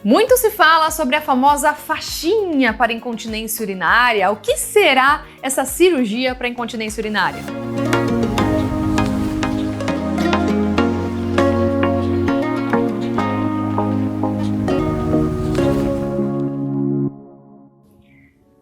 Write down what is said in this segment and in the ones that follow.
Muito se fala sobre a famosa faixinha para incontinência urinária. O que será essa cirurgia para incontinência urinária?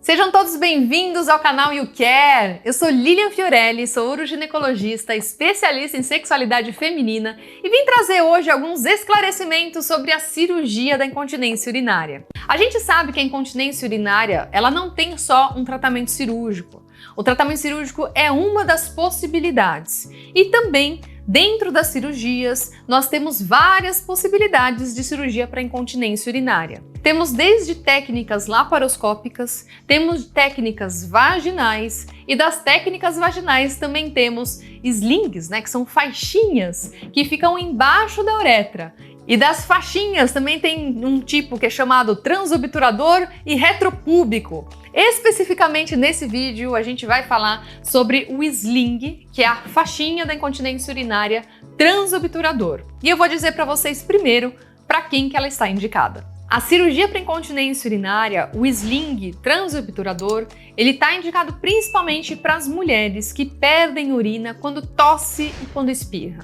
Sejam todos bem-vindos ao canal You Care! Eu sou Lilian Fiorelli, sou uroginecologista, especialista em sexualidade feminina e vim trazer hoje alguns esclarecimentos sobre a cirurgia da incontinência urinária. A gente sabe que a incontinência urinária, ela não tem só um tratamento cirúrgico. O tratamento cirúrgico é uma das possibilidades e também dentro das cirurgias, nós temos várias possibilidades de cirurgia para incontinência urinária. Temos desde técnicas laparoscópicas, temos técnicas vaginais e das técnicas vaginais também temos slings, que são faixinhas que ficam embaixo da uretra. E das faixinhas também tem um tipo que é chamado transobturador e retropúbico. Especificamente nesse vídeo a gente vai falar sobre o sling, que é a faixinha da incontinência urinária transobturador. E eu vou dizer para vocês primeiro para quem que ela está indicada. A cirurgia para incontinência urinária, o sling transobturador, ele está indicado principalmente para as mulheres que perdem urina quando tosse e quando espirra.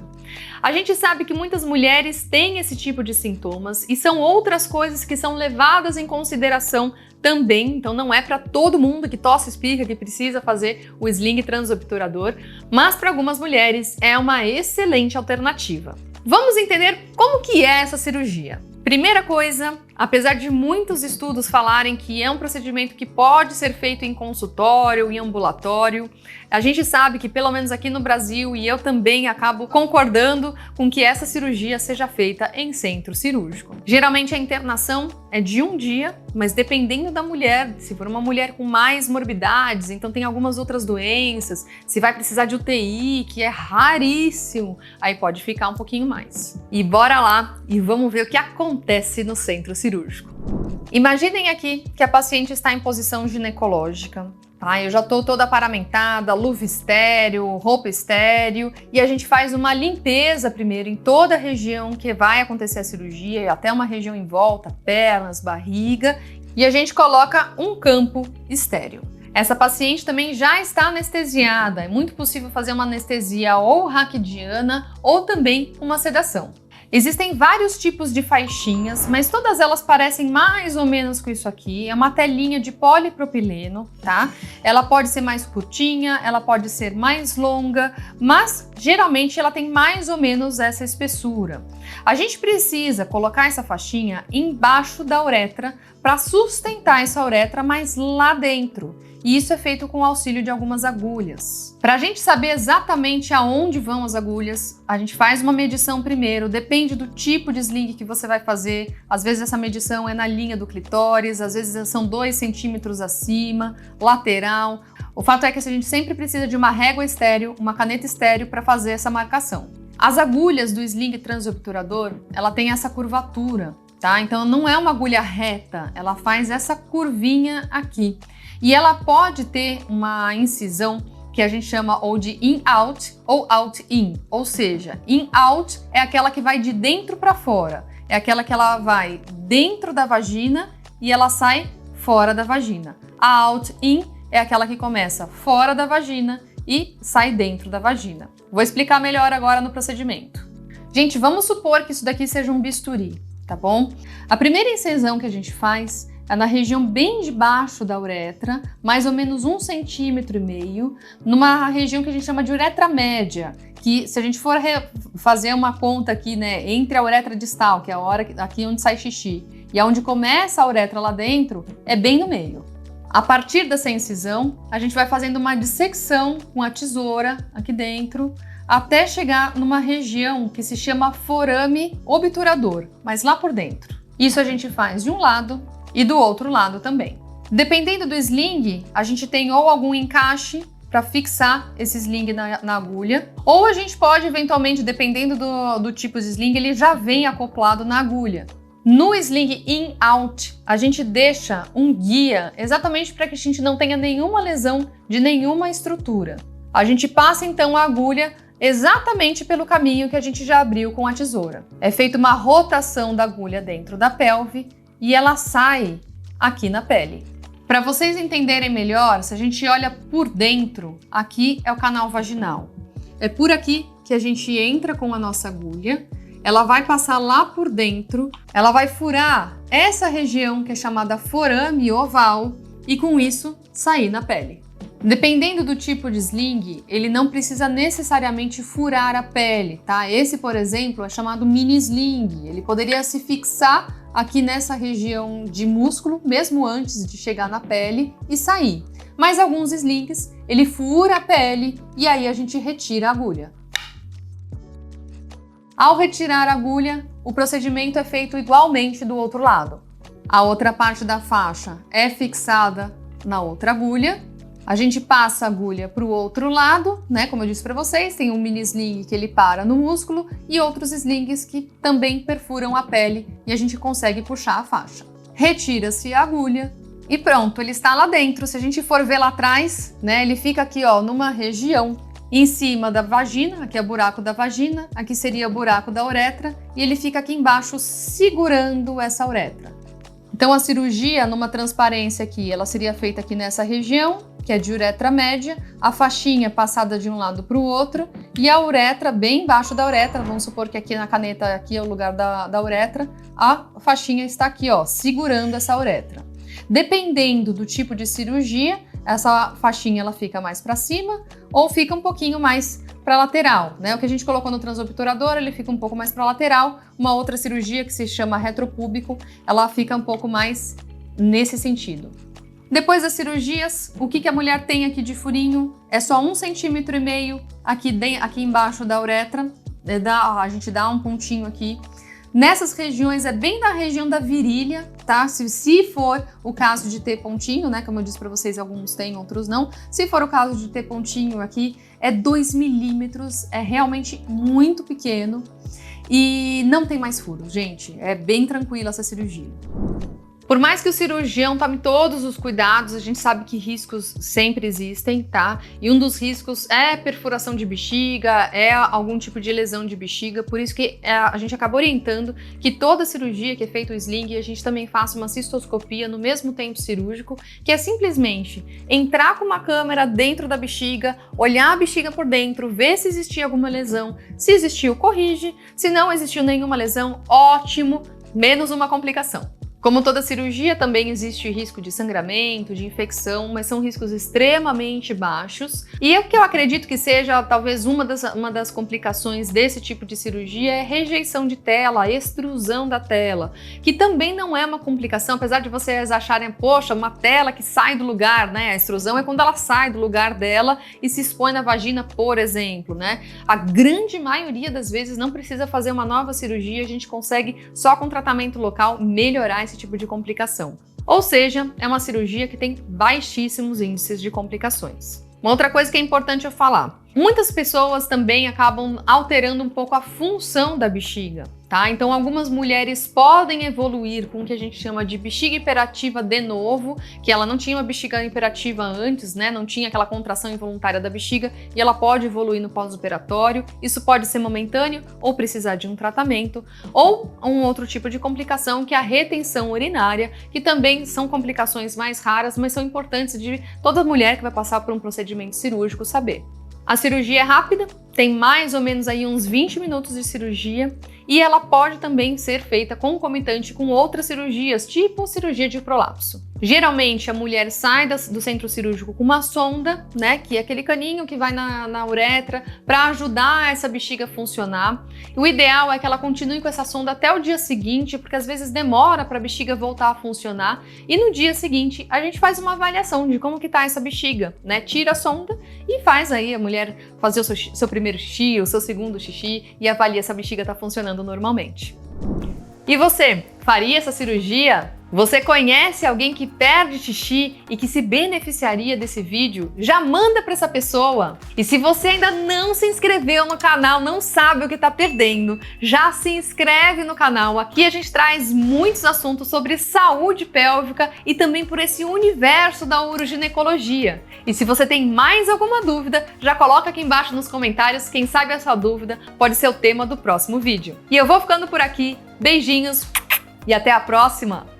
A gente sabe que muitas mulheres têm esse tipo de sintomas e são outras coisas que são levadas em consideração também, então não é para todo mundo que tosse e espirra que precisa fazer o sling transobturador, mas para algumas mulheres é uma excelente alternativa. Vamos entender como que é essa cirurgia. Primeira coisa, apesar de muitos estudos falarem que é um procedimento que pode ser feito em consultório, em ambulatório, a gente sabe que pelo menos aqui no Brasil, e eu também acabo concordando com que essa cirurgia seja feita em centro cirúrgico. Geralmente a internação é de um dia, mas dependendo da mulher, se for uma mulher com mais morbidades, então tem algumas outras doenças, se vai precisar de UTI, que é raríssimo, aí pode ficar um pouquinho mais. E bora lá e vamos ver o que acontece no centro cirúrgico. Imaginem aqui que a paciente está em posição ginecológica, tá? Eu já estou toda paramentada, luva estéreo, roupa estéreo, e a gente faz uma limpeza primeiro em toda a região que vai acontecer a cirurgia, e até uma região em volta, pernas, barriga, e a gente coloca um campo estéreo. Essa paciente também já está anestesiada, é muito possível fazer uma anestesia ou raquidiana ou também uma sedação. Existem vários tipos de faixinhas, mas todas elas parecem mais ou menos com isso aqui. É uma telinha de polipropileno, tá? Ela pode ser mais curtinha, ela pode ser mais longa, mas geralmente ela tem mais ou menos essa espessura. A gente precisa colocar essa faixinha embaixo da uretra para sustentar essa uretra mais lá dentro. E isso é feito com o auxílio de algumas agulhas. Para a gente saber exatamente aonde vão as agulhas, a gente faz uma medição primeiro, depende do tipo de sling que você vai fazer. Às vezes essa medição é na linha do clitóris, às vezes são 2 centímetros acima, lateral. O fato é que a gente sempre precisa de uma régua estéreo, uma caneta estéreo para fazer essa marcação. As agulhas do sling transobturador, ela tem essa curvatura, tá? Então não é uma agulha reta, ela faz essa curvinha aqui. E ela pode ter uma incisão que a gente chama ou de in-out ou out-in, ou seja, in-out é aquela que vai de dentro para fora, é aquela que ela vai dentro da vagina e ela sai fora da vagina. A out-in é aquela que começa fora da vagina e sai dentro da vagina. Vou explicar melhor agora no procedimento. Gente, vamos supor que isso daqui seja um bisturi, tá bom? A primeira incisão que a gente faz é na região bem de baixo da uretra, mais ou menos 1,5 cm, numa região que a gente chama de uretra média, que se a gente for fazer uma conta aqui, entre a uretra distal, que é a hora aqui onde sai xixi, e aonde começa a uretra lá dentro, é bem no meio. A partir dessa incisão, a gente vai fazendo uma dissecção com a tesoura aqui dentro, até chegar numa região que se chama forame obturador, mas lá por dentro. Isso a gente faz de um lado e do outro lado também. Dependendo do sling, a gente tem ou algum encaixe para fixar esse sling na agulha, ou a gente pode eventualmente, dependendo do tipo de sling, ele já vem acoplado na agulha. No sling in-out, a gente deixa um guia exatamente para que a gente não tenha nenhuma lesão de nenhuma estrutura. A gente passa então a agulha exatamente pelo caminho que a gente já abriu com a tesoura. É feita uma rotação da agulha dentro da pelve e ela sai aqui na pele. Para vocês entenderem melhor, se a gente olha por dentro, aqui é o canal vaginal. É por aqui que a gente entra com a nossa agulha, ela vai passar lá por dentro, ela vai furar essa região que é chamada forame oval e com isso sair na pele. Dependendo do tipo de sling, ele não precisa necessariamente furar a pele, tá? Esse, por exemplo, é chamado mini sling. Ele poderia se fixar aqui nessa região de músculo, mesmo antes de chegar na pele e sair. Mas alguns slings, ele fura a pele e aí a gente retira a agulha. Ao retirar a agulha, o procedimento é feito igualmente do outro lado. A outra parte da faixa é fixada na outra agulha. A gente passa a agulha para o outro lado, né? Como eu disse para vocês, tem um mini sling que ele para no músculo e outros slings que também perfuram a pele e a gente consegue puxar a faixa. Retira-se a agulha e pronto, ele está lá dentro. Se a gente for ver lá atrás, né? Ele fica aqui, ó, numa região em cima da vagina, aqui é o buraco da vagina, aqui seria o buraco da uretra e ele fica aqui embaixo segurando essa uretra. Então a cirurgia numa transparência aqui, ela seria feita aqui nessa região, que é de uretra média, a faixinha passada de um lado para o outro e a uretra bem embaixo da uretra, vamos supor que aqui na caneta aqui é o lugar da uretra, a faixinha está aqui, ó, segurando essa uretra. Dependendo do tipo de cirurgia, essa faixinha ela fica mais para cima ou fica um pouquinho mais para lateral, né? O que a gente colocou no transobturador, ele fica um pouco mais para lateral. Uma outra cirurgia que se chama retropúbico, ela fica um pouco mais nesse sentido. Depois das cirurgias, o que a mulher tem aqui de furinho? É só 1,5 cm aqui embaixo da uretra. A gente dá um pontinho aqui. Nessas regiões, é bem na região da virilha, tá? Se for o caso de ter pontinho, né? Como eu disse para vocês, alguns têm, outros não. Se for o caso de ter pontinho aqui, é 2 milímetros, é realmente muito pequeno e não tem mais furo, gente. É bem tranquila essa cirurgia. Por mais que o cirurgião tome todos os cuidados, a gente sabe que riscos sempre existem, tá? E um dos riscos é perfuração de bexiga, é algum tipo de lesão de bexiga, por isso que a gente acaba orientando que toda cirurgia que é feita o sling, a gente também faça uma cistoscopia no mesmo tempo cirúrgico, que é simplesmente entrar com uma câmera dentro da bexiga, olhar a bexiga por dentro, ver se existia alguma lesão, se existiu, corrige, se não existiu nenhuma lesão, ótimo, menos uma complicação. Como toda cirurgia, também existe risco de sangramento, de infecção, mas são riscos extremamente baixos. E o que eu acredito que seja talvez uma das complicações desse tipo de cirurgia é rejeição de tela, extrusão da tela, que também não é uma complicação, apesar de vocês acharem, poxa, uma tela que sai do lugar, né? A extrusão é quando ela sai do lugar dela e se expõe na vagina, por exemplo, né? A grande maioria das vezes não precisa fazer uma nova cirurgia, a gente consegue só com tratamento local melhorar esse tipo de complicação. Ou seja, é uma cirurgia que tem baixíssimos índices de complicações. Uma outra coisa que é importante eu falar, muitas pessoas também acabam alterando um pouco a função da bexiga, tá? Então algumas mulheres podem evoluir com o que a gente chama de bexiga hiperativa de novo, que ela não tinha uma bexiga hiperativa antes, né? Não tinha aquela contração involuntária da bexiga e ela pode evoluir no pós-operatório. Isso pode ser momentâneo ou precisar de um tratamento, ou um outro tipo de complicação que é a retenção urinária, que também são complicações mais raras, mas são importantes de toda mulher que vai passar por um procedimento cirúrgico saber. A cirurgia é rápida, tem mais ou menos aí uns 20 minutos de cirurgia e ela pode também ser feita concomitante com outras cirurgias, tipo cirurgia de prolapso. Geralmente a mulher sai do centro cirúrgico com uma sonda, né, que é aquele caninho que vai na uretra para ajudar essa bexiga a funcionar. O ideal é que ela continue com essa sonda até o dia seguinte, porque às vezes demora para a bexiga voltar a funcionar e no dia seguinte a gente faz uma avaliação de como que tá essa bexiga, né? Tira a sonda e faz aí a mulher fazer o seu primeiro xixi, o seu segundo xixi e avalia se a bexiga tá funcionando normalmente. E você, faria essa cirurgia? Você conhece alguém que perde xixi e que se beneficiaria desse vídeo? Já manda para essa pessoa! E se você ainda não se inscreveu no canal, não sabe o que está perdendo, já se inscreve no canal. Aqui a gente traz muitos assuntos sobre saúde pélvica e também por esse universo da uroginecologia. E se você tem mais alguma dúvida, já coloca aqui embaixo nos comentários, quem sabe a sua dúvida pode ser o tema do próximo vídeo. E eu vou ficando por aqui, beijinhos e até a próxima!